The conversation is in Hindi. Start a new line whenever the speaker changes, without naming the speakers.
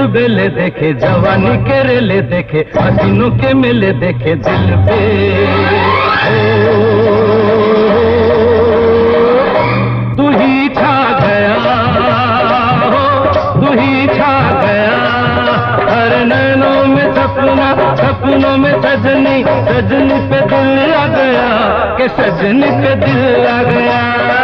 बेले देखे, जवानी के रेले देखे, हसीनों के मेले देखे दिल पे। तू ही छा गया हो, तू ही छा गया हर नैनों में सपना, सपनों में सजनी, सजनी पे दिल आ गया कि सजनी पे दिल आ गया।